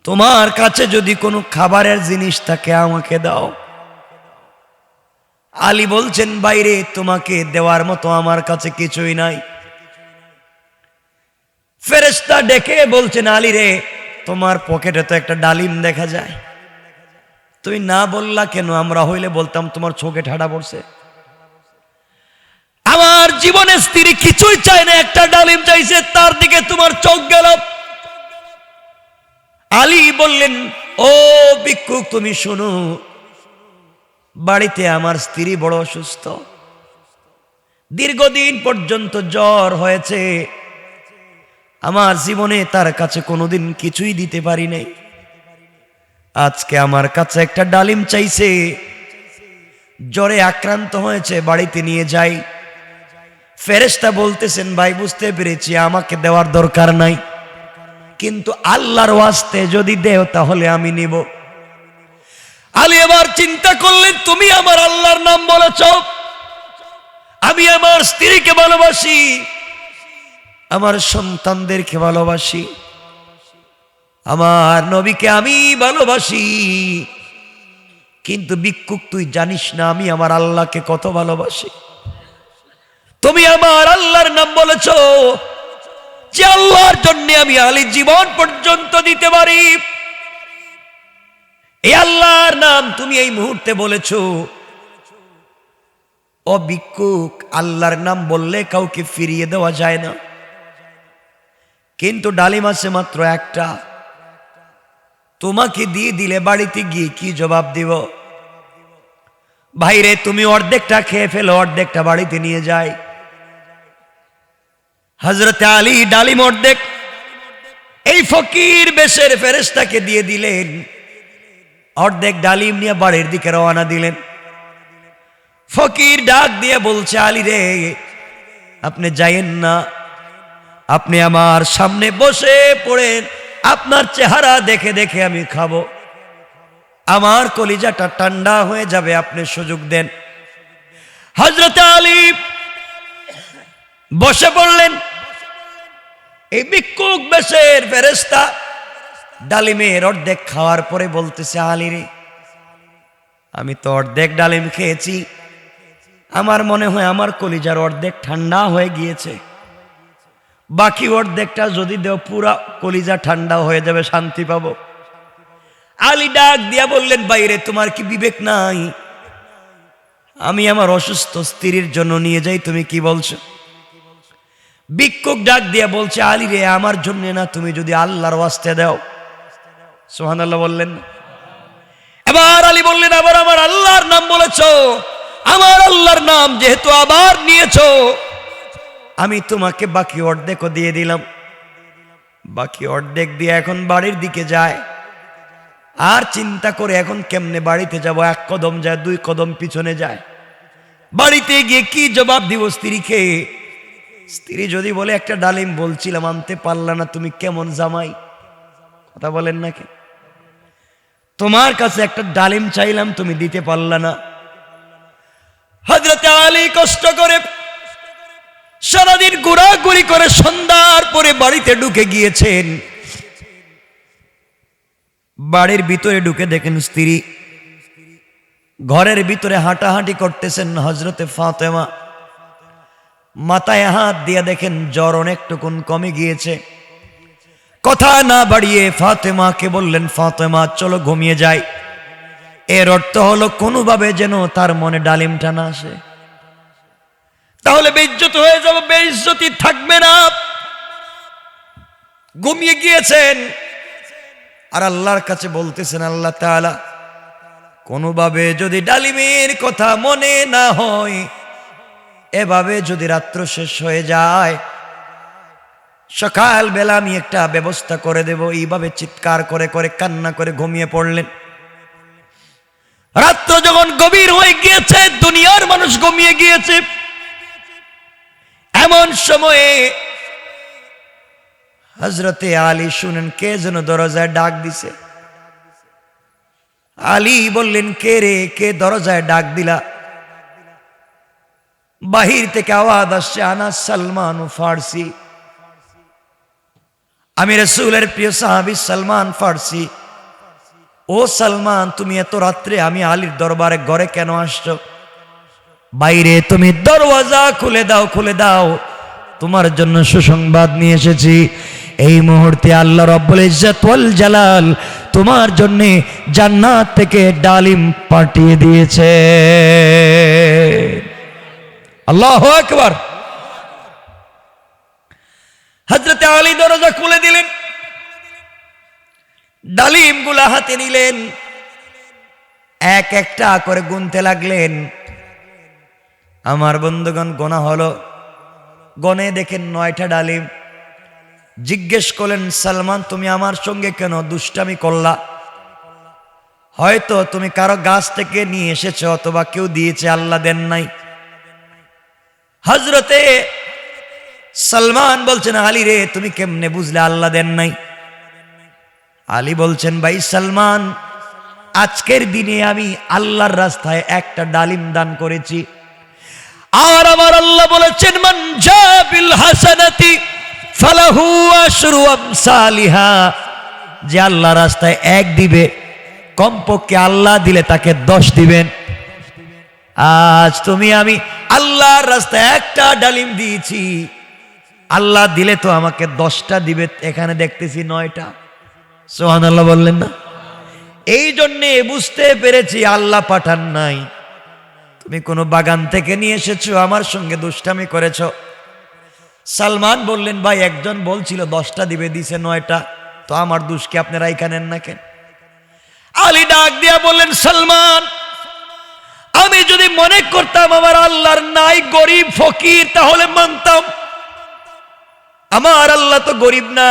তোমার কাছে যদি কোনো খাবারের জিনিস থাকে আমাকে দাও। আলী বলছেন, বাইরে তোমাকে দেওয়ার মতো আমার কাছে কিছুই নাই। ফেরেশতা ডেকে বলছেন, আলী রে, তোমার পকেটে তো একটা ডালিম দেখা যায়, তুমি না বললা কেন? আমরা হইলে বলতাম তোমার চোখে ঠাডা পড়ছে। আমার জীবনে স্ত্রী কিছুই চায় না, একটা ডালিম চাইছে, তার দিকে তোমার চোখ গেল। আলী বললেন, ও ভিক্ষুক তুমি শোনো, বাড়িতে আমার স্ত্রী বড় অসুস্থ, দীর্ঘদিন পর্যন্ত জ্বর হয়েছে। আমার জীবনে তার কাছে কোনোদিন কিছুই দিতে পারি নাই। আজকে আমার কাছে একটা ডালিম চাইছে, জ্বরে আক্রান্ত হয়েছে, বাড়িতে নিয়ে যাই। ফেরেশতা বলতেছেন, ভাই বুঝতে পেরেছি, আমাকে দেওয়ার দরকার নাই, কিন্তু আল্লাহর ওয়াস্তে যদি দেও তাহলে আমি নিব। আলী এবার চিন্তা করলেন, তুমি আমার আল্লাহর নাম বলেছ, আমি আমার স্ত্রীকে ভালোবাসি, আমার সন্তানদেরকে ভালোবাসি, আমার নবীকে আমি ভালোবাসি, কিন্তু ভিক্ষুক তুই জানিস না আমি আমার আল্লাহকে কত ভালোবাসি। তুমি আমার আল্লাহর নাম বলেছ, যে আল্লাহর জন্য আমি আলী জীবন পর্যন্ত দিতে পারি, এই আল্লাহর নাম তুমি এই মুহূর্তে বলেছ। ও ভিক্ষুক, আল্লাহর নাম বললে কাউকে ফিরিয়ে দেওয়া যায় না, কিন্তু ডালিম আছে মাত্র একটা। তোমাকে দিয়ে দিলে বাড়িতে গিয়ে কি জবাব দিব? ভাইরে তুমি অর্ধেকটা খেয়ে ফেলো, অর্ধেকটা বাড়িতে নিয়ে যায়। হযরত আলী ডালিম অর্ধেক এই ফকির বেশের ফেরেশতাকে দিয়ে দিলেন, অর্ধেক ডালিম নিয়ে বাড়ির দিকে রওনা দিলেন। ফকির ডাক দিয়ে বলছে, আলী রে আপনি যাইয়েন না, আপনি আমার সামনে বসে পড়েন, আপনার চেহারা দেখে দেখে আমি খাবো, আমার কলিজাটা ঠান্ডা হয়ে যাবে, আপনি সুযোগ দেন। হযরত আলী বসে পড়লেন। এই ভিক্ষুক বেশের ফেরেশতা ডালিমের অর্ধেক খাওয়ার পরে বলতেছে, আলী রে আমি তো অর্ধেক ডালিম খেয়েছি, আমার মনে হয় আমার কলিজার অর্ধেক ঠান্ডা হয়ে গিয়েছে, বাকি অর্ধেকটা যদি দেও পুরা কলিজা ঠান্ডা হয়ে যাবে, শান্তি পাবো। আলী ডাক দিয়া বললেন, বাইরে তোমার কি বিবেক নাই? আমি আমার অসুস্থ স্ত্রীর জন্য নিয়ে যাই, তুমি কি বলছো? ভিক্ষুক ডাক দিয়া বলছে, আলী রে আমার জন্য না, তুমি যদি আল্লাহর ওয়াস্তে দাও। সুবহানাল্লাহ বললেন। এবার আলী বললেন, আবার আমার আল্লাহর নাম বলেছো, আমার আল্লাহর নাম যেহেতু আবার নিয়েছো, আমি তোমাকে বাকি অর্ধেকও দিয়ে দিলাম। বাকি অর্ধেক দিয়ে এখন বাড়ির দিকে যায়, আর চিন্তা করে এখন কেমনে বাড়িতে যাব, এক কদম যায়, দুই কদম পিছনে যায়, বাড়িতে গিয়ে কি জবাব দিব স্ত্রীকে? স্ত্রী যদি বলে একটা ডালিম বলছিলাম আনতে পারলা না, তুমি কেমন জামাই, কথা বলেন নাকি? তোমার কাছে একটা ডালিম চাইলাম, তুমি দিতে পারলা না। হযরত আলী কষ্ট করে সারাদিন ঘোরাঘুরি করে সন্ধ্যার পরে বাড়িতে ঢুকে গিয়েছেন। বাড়ির ভিতরে ঢুকে দেখেন স্ত্রী ঘরের ভিতরে হাঁটাহাঁটি করতেছেন। হযরতে ফাতেমা মাথায় হাত দিয়ে দেখেন জ্বর অনেকটুকুন কমে গিয়েছে। কথা না বাড়িয়ে ফাতেমাকে বললেন, ফাতেমা চলো ঘুমিয়ে যাই। এর অর্থ হলো কোনোভাবে যেন তার মনে ডালিমটা না আসে, তাহলে বেইজ্জত হয়ে যাবে, বেইজ্জতি থাকবে না। ঘুমিয়ে গিয়েছেন আর আল্লাহর কাছে বলতেছেন, আল্লাহ তাআলা কোনোভাবে যদি ডালিমের কথা মনে না হয়, এভাবে যদি রাত্র শেষ হয়ে যায়, সকাল বেলা আমি একটা ব্যবস্থা করে দেব। এইভাবে চিৎকার করে করে কান্না করে ঘুমিয়ে পড়লেন। রাত্র যখন গভীর হয়ে গিয়েছে, দুনিয়ার মানুষ ঘুমিয়ে গিয়েছে, এমন সময়ে হযরতে আলী শুনেন কে যেন দরজায় ডাক দিছে। আলী বললেন, কে রে, কে দরজায় ডাক দিলা? বাহির থেকে আওয়াজ আসছে, আনা সালমান ফারসি, আমি রাসূলের প্রিয় সাহাবী সালমান ফারসি। ও সালমান, তুমি এত রাত্রে আমি আলীর দরবারে ঘরে কেন আসছো? বাইরে তুমি দরওয়াজা খুলে দাও, খুলে দাও, তোমার জন্য সুসংবাদ নিয়ে এসেছি। এই মুহূর্তে আল্লাহ রাব্বুল ইজ্জত ওয়াল জালাল তোমার জন্য জান্নাত থেকে ডালিম পাঠিয়ে দিয়েছে। আল্লাহু আকবার। হযরত আলী দরজা খুলে দিলেন, ডালিমগুলা হাতে নিলেন, এক একটা করে গুনতে লাগলেন। আমার বন্ধুগণ, গোনা হলো, গনে দেখেন 9টা ডালিম। জিজ্ঞেস করলেন, সালমান তুমি আমার সঙ্গে কেন দুষ্টামি করলা? হয়তো তুমি কারো গাছ থেকে নিয়ে এসেছো, অথবা কেউ দিয়েছে, আল্লাহ দেন নাই। হযরতে সালমান বলছেন, আলী রে তুমি কেমনে বুঝলে আল্লাহ দেন নাই? আলী বলছেন, ভাই সালমান, আজকের দিনে আমি আল্লাহর রাস্তায় একটা ডালিম দান করেছি, আর আমার আল্লাহ বলেছেন, মান জাবিল হাসানাতি ফালাহু আশরু আমসালিহা, যে আল্লাহ রাস্তায় 1 দিবে, কমপক্ষে আল্লাহ দিলে তাকে 10 দিবেন। আজ তুমি আমি আল্লাহর রাস্তায় একটা ডালিম দিয়েছি, আল্লাহ দিলে তো আমাকে 10টা দিবে, এখানে দেখতেছি 9টা। সুবহানাল্লাহ বললেন না? এই জন্যে বুঝতে পেরেছি আল্লাহ পাঠান নাই, তুমি কোনো বাগান থেকে নিয়ে এসেছো, আমার সঙ্গে দুষ্টামি করেছ। সালমান বললেন, ভাই একজন বলছিল 10টা দিবে, দিছে 9টা, তো আমার দোষ কি আপনারা এখানে না কেন? আলী ডাক দিয়া বললেন, সালমান, আমি যদি মনে করতাম আমার আল্লাহর নাই, গরিব ফকির, তাহলে মানতাম। আমার আল্লাহ তো গরিব না।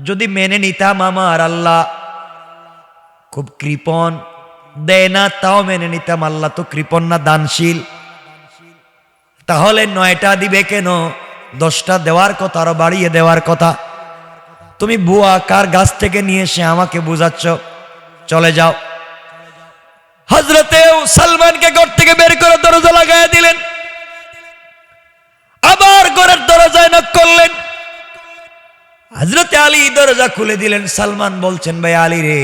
যদি মেনে নিতাম আমার আল্লাহ খুব কৃপণ, দেয় না, তাও মেনে নিতাম। আল্লাহ তো কৃপণ না, দানশীল। তাহলে 9টা দিবে কেন? 10টা দেওয়ার কথা, আরো বাড়িয়ে দেওয়ার কথা। তুমি বুয়া কার গাছ থেকে নিয়ে এসে আমাকে বুঝাচ্ছ, চলে যাও। হযরতে সালমানকে ঘর থেকে বের করে দরজা লাগায় দিলেন। আবার ঘরের দরজায় নক করলেন। হযরতে আলী দরজা খুলে দিলেন। সালমান বলছেন, ভাই আলী রে,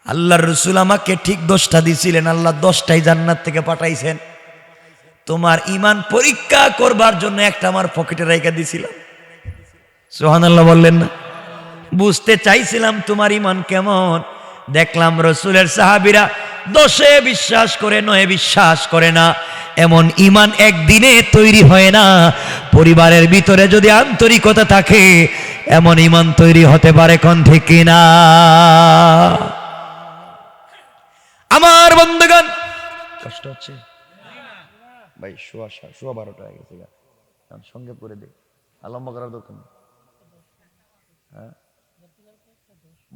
আল্লাহর রাসূল আমাকে ঠিক 10টা দিছিলেন, আল্লাহ 10টাই জান্নাত থেকে পাঠাইছেন। তোমার ঈমান পরীক্ষা করবার জন্য একটা আমার পকেটে রেখে দিছিলাম। সুবহানাল্লাহ বললেন না? বুঝতে চাইছিলাম তোমার ঈমান কেমন। দেখলাম রাসূলের সাহাবীরা 10এ বিশ্বাস করে, 9এ বিশ্বাস করে না। এমন ঈমান একদিনে তৈরি হয় না। পরিবারের ভিতরে যদি আন্তরিকতা থাকে, এমন ঈমান তৈরি হতে পারে, কোন ঠিক কিনা? আমার বন্ধুগণ, কষ্ট হচ্ছে ভাই? শোয়া 12টা হয়ে গেছে, সঙ্গে পড়ে দে, লম্বা করার দরকার নেই। হ্যাঁ,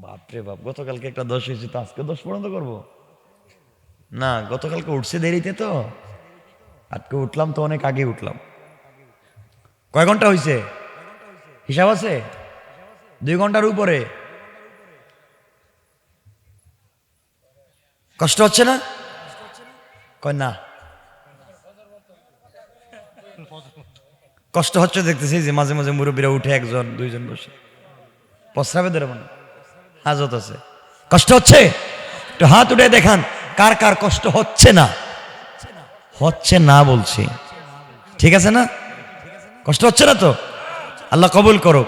বাপরে বাপ, গতকালকে একটা 10 হয়েছে, তো আজকে 10 পর্যন্ত করবো না? গতকালকে উঠছে দেরিতে, তো আজকে উঠলাম তো অনেক আগে উঠলাম। কয় ঘন্টা হয়েছে হিসাব আছে? 2 ঘন্টার উপরে। কষ্ট হচ্ছে না? কয় না, কষ্ট হচ্ছে দেখতেছি যে মাঝে মাঝে মুরব্বীরা উঠে 1জন 2জন বসে প্রস্রাবে ধরে, মানে হাজত আছে। কষ্ট হচ্ছে? একটু হাত উঠে দেখান কার কার কষ্ট হচ্ছে না। হচ্ছে না বলছি, ঠিক আছে না? কষ্ট হচ্ছে না তো? আল্লাহ কবুল করো।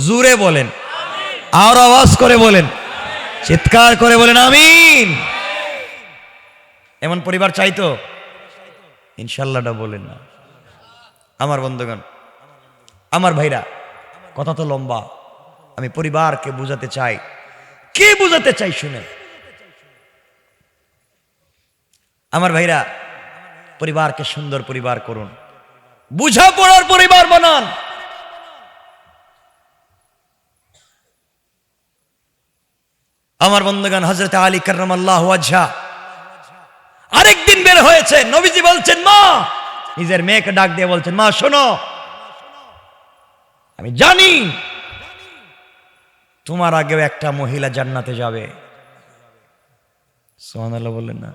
জোরে বলেন, আর আওয়াজ করে বলেন, চিৎকার করে বলেন আমিন। এমন পরিবার চাইতো? ইনশাল্লাহটা বলেন না। আমার বন্ধুগণ, আমার ভাইরা, কথা তো লম্বা, আমি পরিবারকে বুঝাতে চাই। কে বুঝাতে চাই শুনেন। আমার ভাইরা, পরিবারকে সুন্দর পরিবার করুন, বুঝাপড়ার পরিবার বানান। আমার বন্ধুগণ, হযরত আলী কাররামাল্লাহু ওয়াজহা আরেকদিন বের হয়েছে। নবীজি বলছেন, মা, নিজের মেয়েকে ডাক দিয়ে বলছেন, মা শোনো, আমি জানি তোমার আগেও একটা মহিলা জান্নাতে যাবে। সুবহানাল্লাহ বললেন না?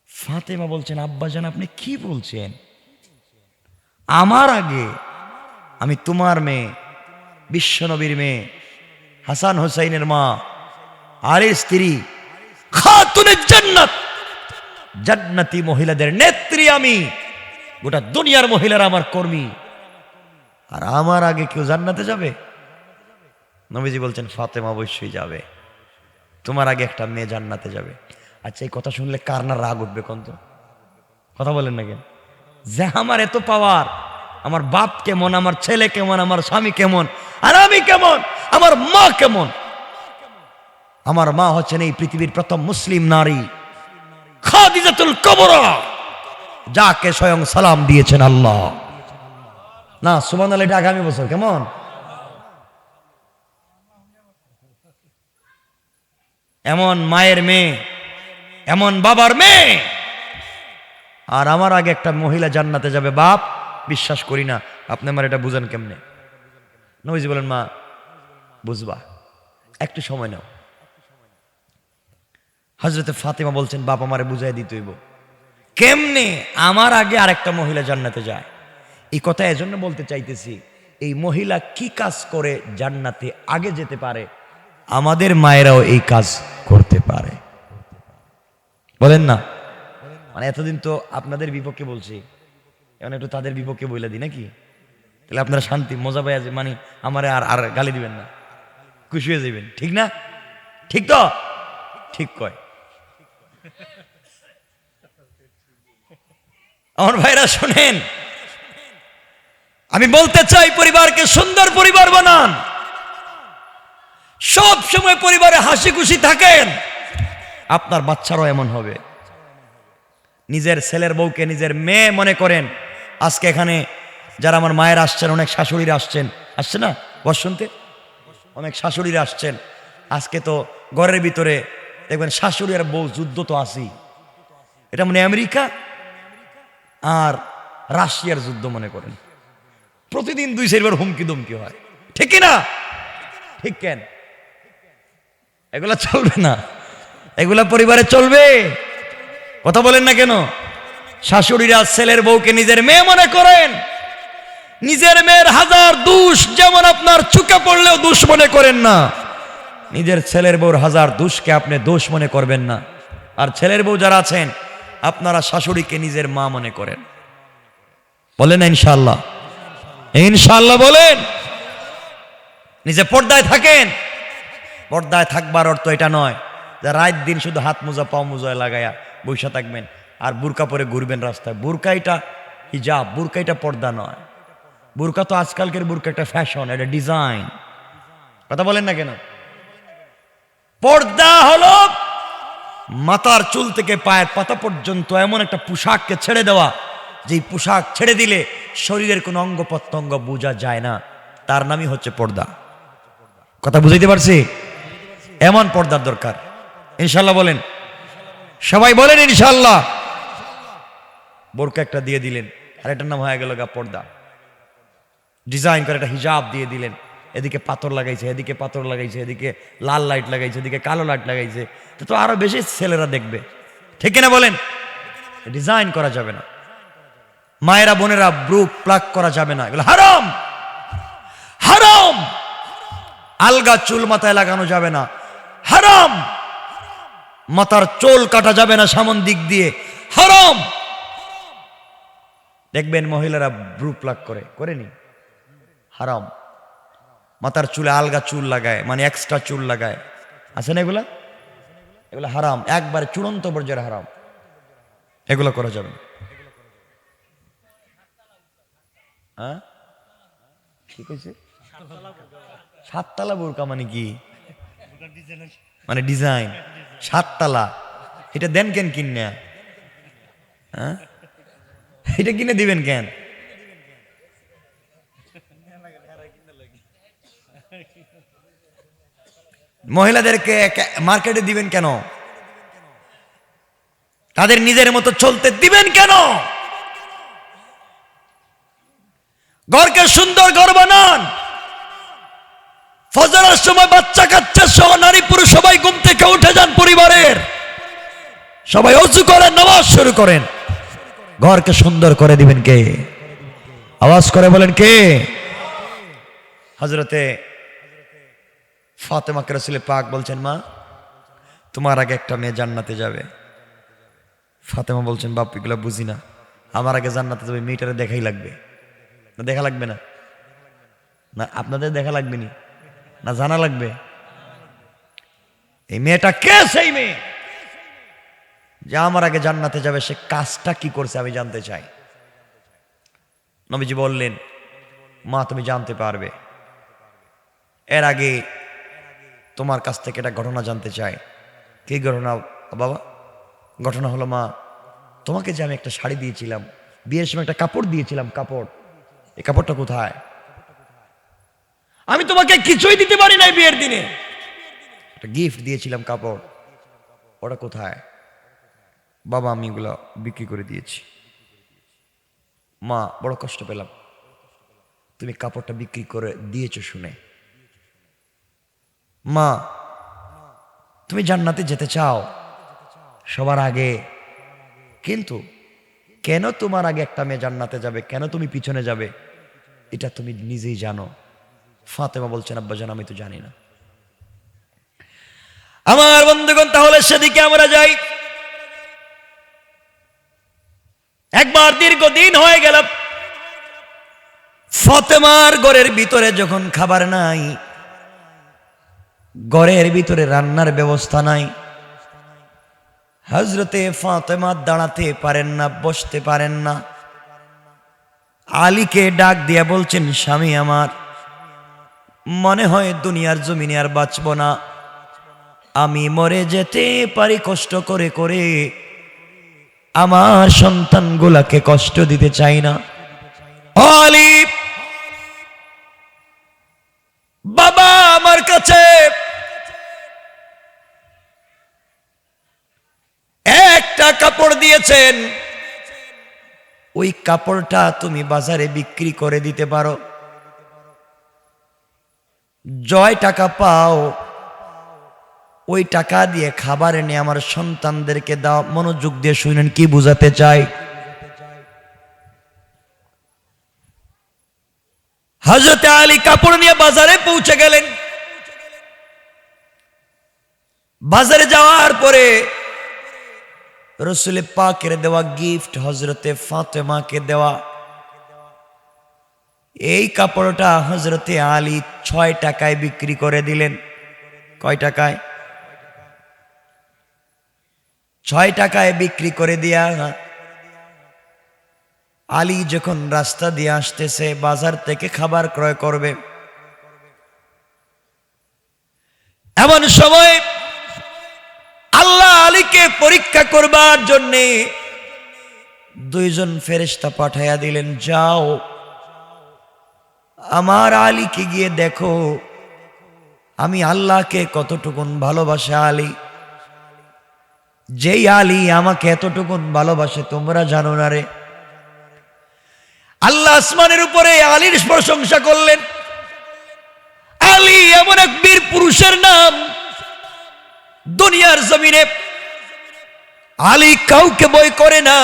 ফাতেমা বলছেন, আব্বাজান আপনি কি বলছেন? আমার আগে আমি তোমার মেয়ে, বিশ্বনবীর মেয়ে, হাসান হোসাইনের মা, আলীর স্ত্রী, খাতুনের জান্নাত, জান্নাতি মহিলাদের নেত্রী আমি, গোটা দুনিয়ার মহিলারা আমার কর্মী, আর আমার আগে কেউ জান্নাতে যাবে? নবীজি বলছেন, ফাতেমা অবশ্যই যাবে, তোমার আগে একটা মেয়ে জান্নাতে যাবে। আচ্ছা, এই কথা শুনলে কার না রাগ উঠবে কোন? তো কথা বলেন না কেন? যে আমার এত পাওয়ার, আমার বাপ কেমন, আমার ছেলে কেমন, আমার স্বামী কেমন, আর আমি কেমন, আমার মা কেমন। আমার মা হচ্ছেন এই পৃথিবীর প্রথম মুসলিম নারী, খাদিজাতুল কুবরা, যাকে স্বয়ং সালাম দিয়েছেন আল্লাহ। না সুবহানাল্লাহ, এটা আগামী বছর কেমন? এমন মায়ের মেয়ে, এমন বাবার মেয়ে, আর আমার আগে একটা মহিলা জান্নাতে যাবে। বাপ, বিশ্বাস করি না, আপনি আমার এটা বুঝেন কেমনে? নবীজি বলেন, মা বুঝবা, একটু সময় নাও। হযরতে ফাতেমা বলছেন, বাপ আমারে বুঝাই দিতে হইব কেমনে আমার আগে আরেকটা মহিলা জান্নাতে যায়। এই কথা এজন্য বলতে চাইতেছি, এই মহিলা কি কাজ করে জান্নাতে আগে যেতে পারে, আমাদের মায়েরাও এই কাজ করতে পারে। বলেন না? মানে এতদিন তো আপনাদের বিপক্ষে বলছি, এখন একটু তাদের বিপক্ষে বইলা দিই নাকি? তাহলে আপনারা শান্তি মজা পাই আছে, মানে আমারে আর আর গালি দিবেন না, খুশি হয়ে যাবেন, ঠিক না? ঠিক তো? ঠিক কয় আমার ভাইরা, শোনেন, আমি বলতে চাই পরিবারকে সুন্দর পরিবার বানান। সব সময় পরিবারে হাসি খুশি থাকেন, আপনার বাচ্চারাও এমন হবে। নিজের ছেলের বউকে নিজের মেয়ে মনে করেন। আজকে এখানে যারা আমার মায়ের আসছেন, অনেক শাশুড়িরা আসছে না বস শুনতে, অনেক শাশুড়িরা আসছেন। আজকে তো ঘরের ভিতরে দেখবেন শাশুড়ি আর বউ যুদ্ধ তো আছেই। এটা মানে আমেরিকা আর রাশিয়ার যুদ্ধ মনে করেন। প্রতিদিন 2-4 বার হুমকি দুমকি হয়, ঠিক কিনা? ঠিক কেন? এগুলা চলবে না, এগুলা পরিবারে চলবে? কথা বলেন না কেন? শাশুড়িরা ছেলের বউকে নিজের মেয়ে মনে করেন, নিজের মেয়ের হাজার দোষ যেমন আপনার চোখে পড়লেও দোষ মনে করেন না, নিজের ছেলের বউর হাজার দোষকে আপনি দোষ মনে করবেন না। আর ছেলের বউ যারা আছেন, আপনারা শাশুড়িকে নিজের মা মনে করেন। বলেন না ইনশাআল্লাহ? ইনশাআল্লাহ বলেন। নিজে পর্দায় থাকেন। পর্দায় থাকবার অর্থ এটা নয় যে রাত দিন শুধু হাত মোজা পাও মোজায় লাগায়া বৈশা থাকবেন আর বুরকা পরে ঘুরবেন রাস্তায়। বুরকা এটা হিজাব, বুরকা এটা পর্দা নয়। বুরকা তো আজকালকের বুরকা একটা ফ্যাশন, এটা ডিজাইন। কথা বলেন না কেন? পর্দা হলো মাথার চুল থেকে পায়ের পাতা পর্যন্ত এমন একটা পোশাককে ছেড়ে দেওয়া, যেই পোশাক ছেড়ে দিলে শরীরের কোনো অঙ্গ প্রত্যঙ্গ বোঝা যায় না, তার নামই হচ্ছে পর্দা। কথা বুঝাইতে পারছি? এমন পর্দার দরকার। ইনশাল্লাহ বলেন, সবাই বলেন ইনশাল্লাহ। বোরকা একটা দিয়ে দিলেন, আর এটার নাম হয়ে গেল পর্দা। ডিজাইন করে একটা হিজাব দিয়ে দিলেন, এদিকে পাথর লাগাইছে, এদিকে পাথর লাগাইছে, এদিকে লাল লাইট লাগাইছে, এদিকে কালো লাইট লাগাইছে, তো আরো বেশি ছেলেরা দেখবে, ঠিক কিনা বলেন? ডিজাইন করা যাবে না। মায়েরা বোনেরা ব্রু প্লাক করা যাবে না, এগুলো হারাম, হারাম। আলগা চুল মাথায় লাগানো যাবে না, হারাম। মাথার চুল কাটা যাবে না সামন দিক দিয়ে, হারাম। দেখবেন মহিলারা ব্রু প্লাক করেনি, হারাম। মাথার চুলে আলগা চুল লাগায়, মানে এক্সট্রা চুল লাগায়, আছে না এগুলা? এগুলো হারাম, একবারে চূড়ান্ত পর্যায়ের হারাম। এগুলো করা যাবে না। হ্যাঁ, কি কইছে? 7 তালা বোরকা মানে কি? মানে ডিজাইন 7 তালা। এটা দেন কেন কিনে? হ্যাঁ, এটা কিনে দিবেন কেন? মহিলাদেরকে মার্কেটে দিবেন কেন? তাদের নিজের মতো চলতে দিবেন কেন? ঘরকে সুন্দর ঘর বানান। ফজরের সময় বাচ্চা কাচ্চা সহ নারী পুরুষ সবাই ঘুম থেকে উঠে যান, পরিবারের সবাই ওযু করেন, নামাজ শুরু করেন। ঘরকে সুন্দর করে দিবেন কে? আওয়াজ করে বলেন কে? হযরতে ফাতেমাকে রাসূল পাক বলছেন, মা তোমার আগে একটা মেয়ে জান্নাতে যাবে। ফাতেমা বলছেন, বাপ এগুলো বুঝি না, আমার আগে জান্নাতে যাবে, মেয়েটারে দেখাই লাগবে না? দেখা লাগবে না? না আপনাদের দেখা লাগবে নি না জানা লাগবে? এই মেয়েটা কে? সেই মেয়ে যে আমার আগে জান্নাতে যাবে, সে কাজটা কি করছে আমি জানতে চাই। নবীজি বললেন, মা তুমি জানতে পারবে। এর আগে তোমার কাছ থেকে একটা ঘটনা জানতে চাই। কি ঘটনা বাবা? ঘটনা হলো, মা তোমাকে যে আমি একটা শাড়ি দিয়েছিলাম, বিয়ের সময় একটা কাপড় দিয়েছিলাম, কাপড়, এই কাপড়টা কোথায়? আমি তোমাকে কিছুই দিতে পারি নাই, বিয়ের দিনে একটা গিফট দিয়েছিলাম কাপড়, ওটা কোথায়? বাবা আমি এগুলো বিক্রি করে দিয়েছি। মা বড় কষ্ট পেলাম, তুমি কাপড়টা বিক্রি করে দিয়েছো শুনে। মা তুমি জান্নাতে যেতে চাও সবার আগে, কিন্তু কেন তোমার আগে একটা মেয়ে জান্নাতে যাবে, কেন তুমি পিছনে যাবে, এটা তুমি নিজেই জানো। ফাতেমা বলছেন, আব্বাজান আমি তো জানি না। আমার বন্ধুগণ, তাহলে সেদিকে আমরা যাই। একবার দীর্ঘদিন হয়ে গেল, ফাতেমার ঘরের ভিতরে যখন খাবার নাই, ঘরের ভিতরে রান্নার ব্যবস্থা নাই, হযরতে ফাতেমা দাঁড়াতে পারেন না, বসতে পারেন না। আলীকে ডাক দিয়া বলছেন, স্বামী আমার, মনে হয় দুনিয়ার জমিনে আর বাঁচব না, আমি মরে যেতে পারি কষ্ট করে করে, আমার সন্তানগুলাকে কষ্ট দিতে চাই না। আলী, বাবা আমার কাছে একটা কাপড় দিয়েছেন, ওই কাপড়টা তুমি বাজারে বিক্রি করে দিতে পারো, জয় টাকা পাও, ওই টাকা দিয়ে খাবার এনে আমার সন্তানদেরকে দাও। মনোযোগ দিয়ে শুনেন কি বুঝাতে চাই। হযরত আলী কাপড় নিয়ে বাজারে পৌঁছে গেলেন। বাজারে যাওয়ার পরে রাসূল পাকের দেওয়া গিফট হযরতে ফাতেমাকে দেওয়া এই কাপড়টা হযরতে আলী 6 টাকায় বিক্রি করে দিলেন। কয় টাকায়? 6 টাকায় বিক্রি করে দিয়া আলী যখন রাস্তা দিয়ে আসতেছে বাজার থেকে খাবার ক্রয় করবে, এমন সময় আল্লাহ আলীকে পরীক্ষা করবার জন্যে 2 জন ফেরেশতা পাঠাইয়া দিলেন, যাও আমার আলীকে গিয়ে দেখো আমি আল্লাহকে কতটুকুন ভালোবাসে। আলী, যেই আলী আমাকে এতটুকুন ভালোবাসে তোমরা জানো না রে। আল্লাহ আসমানের উপরে আলীর প্রশংসা করলেন। আলী এমন এক বীর পুরুষের নাম, দুনিয়ার জমিনে আলী কাউকে ভয় করে না,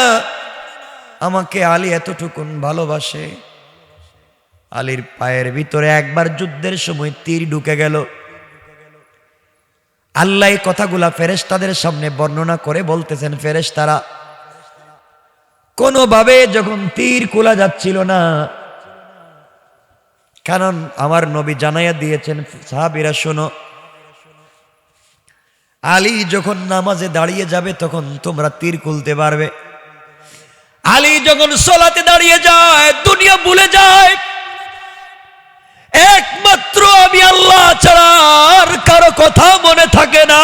আমাকে আলী এতটুকুন ভালোবাসে। আলীর পায়ের ভিতরে একবার যুদ্ধের সময় তীর ঢুকে গেল। আল্লাহ এই কথাগুলা ফেরেশতাদের সামনে বর্ণনা করে বলতেছেন, ফেরেশতারা কোনোভাবে যখন তীর খোলা যাচ্ছিল না, কারণ আমার নবী জানাইয়া দিয়েছেন, সাহাবীরা শোনো, আলী যখন নামাজে দাঁড়িয়ে যাবে তখন তোমরা তীর খুলতে পারবে। আলী যখন সালাতে দাঁড়িয়ে যায় দুনিয়া ভুলে যায়, একমাত্র আমি আল্লাহ ছাড়া আর কারো কথা মনে থাকে না।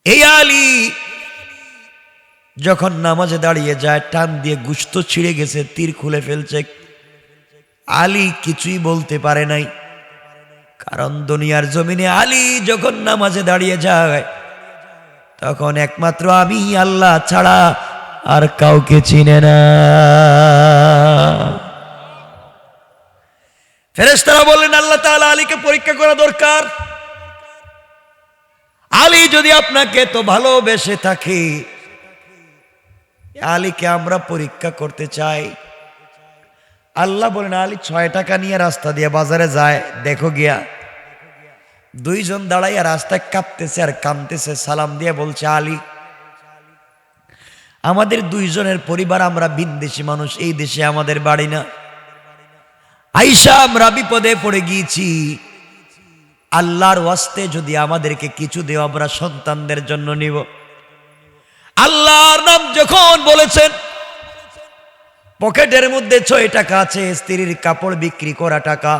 এই আলী যখন নামাজে দাঁড়িয়ে যায় টান দিয়ে গোশত ছিঁড়ে গেছে, তীর খুলে ফেলছে, আলী কিছুই বলতে পারে নাই, কারণ দুনিয়ার জমিনে আলী যখন নামাজে দাঁড়িয়ে যায় তখন একমাত্র আমি আল্লাহ ছাড়া আর কাউকে চিনে না। ফেরেশতারা বললেন, আল্লাহ তাআলা আলীকে পরীক্ষা করা দরকার। আলী যদি আপনাকে তো ভালোবেসে থাকে, আলীকে আমরা পরীক্ষা করতে চাই। আল্লাহ বলেন, আলী 6 টাকা নিয়ে রাস্তা দিয়ে বাজারে যায়, দেখো গিয়া 2 জন দাঁড়াইয়া রাস্তায় কাঁপতেছে আর কাঁদতেছে, সালাম দিয়ে বলছে, আলী আমাদের 2 জনের পরিবার, আমরা ভিনদেশী মানুষ, এই দেশে আমাদের বাড়ি না, আইসা আমরা বিপদে পড়ে গিয়েছি, আল্লাহর ওয়াস্তে যদি আমাদেরকে কিছু দেও আমরা সন্তানদের জন্য নিব। আল্লাহর নাম যখন বলেছেন, পকেটের মধ্যে 6 টাকা আছে, স্ত্রীর কাপড় বিক্রি করা টাকা,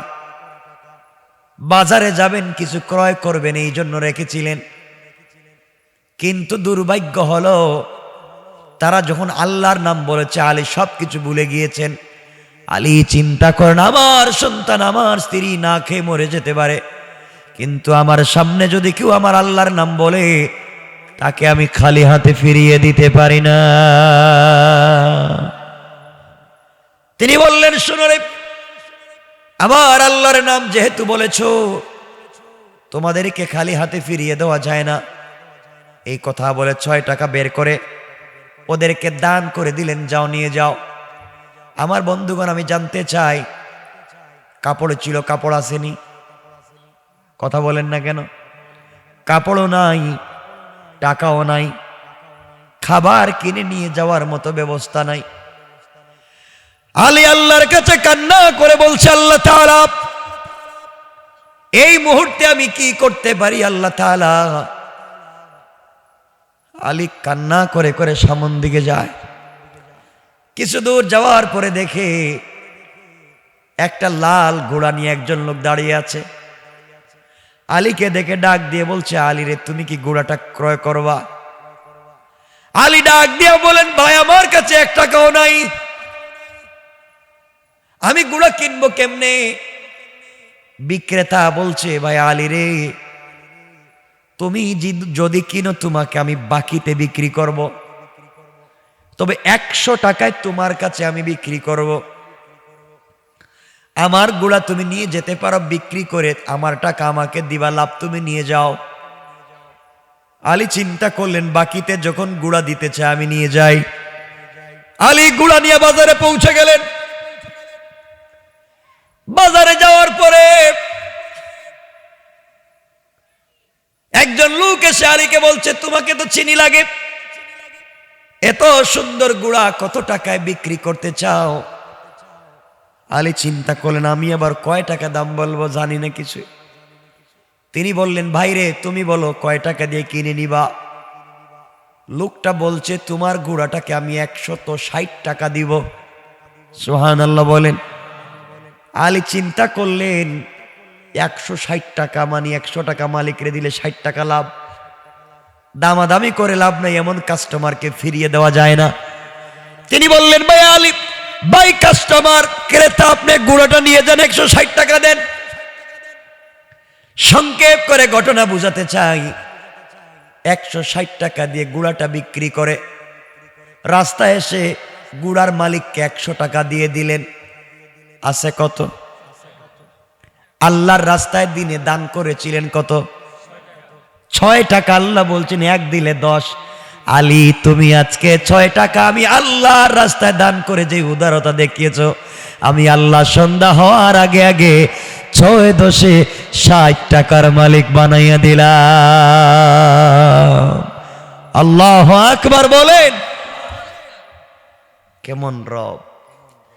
বাজারে যাবেন কিছু ক্রয় করবেন এই জন্য রেখেছিলেন। কিন্তু দুর্ভাগ্য হলো তারা যখন আল্লাহর নাম বলেছে আলী সবকিছু ভুলে গিয়েছেন। আলী চিন্তা করেন, আমার সন্তান আমার স্ত্রী না খেয়ে মরে যেতে পারে, কিন্তু আমার সামনে যদি কেউ আমার আল্লাহর নাম বলে তাকে আমি খালি হাতে ফিরিয়ে দিতে পারি না। তিনি বললেন, শোনো রে, আমার আল্লাহর নাম যেহেতু বলেছো, তোমাদেরকে খালি হাতে ফিরিয়ে দেওয়া যায় না। এই কথা বলে 6 টাকা বের করে ওদেরকে দান করে দিলেন, যাও নিয়ে যাও। আমার বন্ধুগণ, আমি জানতে চাই, কাপড় ছিল, কাপড় আসেনি? কথা বলেন না কেন? কাপড়ও নাই, টাকাও নাই, খাবার কিনে নিয়ে যাওয়ার মতো ব্যবস্থা নাই। আলী আল্লাহর কাছে কান্না করে বলছে, আল্লাহ তাআলা এই মুহূর্তে আমি কি করতে পারি আল্লাহ তাআলা? আলী কান্না করে করে সামন দিকে যায়। কিছু দূর যাওয়ার পরে দেখে একটা লাল ঘোড়া নিয়ে একজন লোক দাঁড়িয়ে আছে। আলীকে দেখে ডাক দিয়ে বলছে, আলী রে, তুমি কি ঘোড়াটা ক্রয় করবা? আলী ডাক দিয়ে বলেন, ভাই আমার কাছে 1 টাকাও নাই, আমি ঘোড়া কিনবো কেমনে? বিক্রেতা বলছে, ভাই আলী রে, তুমি যদি কিনো তোমাকে আমি বাকিতে বিক্রি করব, তবে 100 টাকায় তোমার কাছে আমি বিক্রি করব। আমার ঘোড়া তুমি নিয়ে যেতে পারো, বিক্রি করে আমার টাকা আমাকে দিবা, লাভ তুমি নিয়ে যাও। আলী চিন্তা করলেন, বাকিতে যখন ঘোড়া দিতে চায় আমি নিয়ে যাই। আলী ঘোড়া নিয়ে বাজারে পৌঁছে গেলেন। বাজারে যাওয়ার পরে একজন লোক এসে আলীকে বলছে, তোমাকে তো চিনি লাগে, এত সুন্দর ঘোড়া কত টাকায় বিক্রি করতে চাও? আলী চিন্তা করলেন, আমি আবার কয় টাকা দাম বলবো, জানি না কিছু। তিনি বললেন, ভাইরে তুমি বলো কয় টাকা দিয়ে কিনে নিবা? লোকটা বলছে, তোমার ঘোড়াটাকে আমি 160 টাকা দিব। সুবহানাল্লাহ বলেন। আলী চিন্তা করলেন, 160 টাকা মানে 100 টাকা মালিকরে দিলে 60 টাকা লাভ, দামাদামি করে লাভ নাই, এমন কাস্টমারকে ফিরিয়ে দেওয়া যায় না। তিনি বললেন, ভাই আলী, ভাই কাস্টমার ক্রেতা, আপনি ঘোড়াটা নিয়ে যান, 160 টাকা দেন। সংক্ষেপ করে ঘটনা বুঝাতে চাই, 160 টাকা দিয়ে ঘোড়াটা বিক্রি করে রাস্তায় এসে ঘোড়ার মালিককে 100 টাকা দিয়ে দিলেন। আছে কত? আল্লাহর রাস্তায় দিনে দান করেছিলেন কত? 6 টাকা। আল্লাহ বলছেন, 1 দিলে 10। আলী, তুমি আজকে 6 টাকা আমি আল্লাহর রাস্তায় দান করে যে উদারতা দেখিয়েছ, আমি আল্লাহ সন্ধ্যা হওয়ার আগে আগে 6 10 60 টাকার মালিক বানাইয়া দিলাম। আল্লাহু আকবার বলেন। কেমন রব!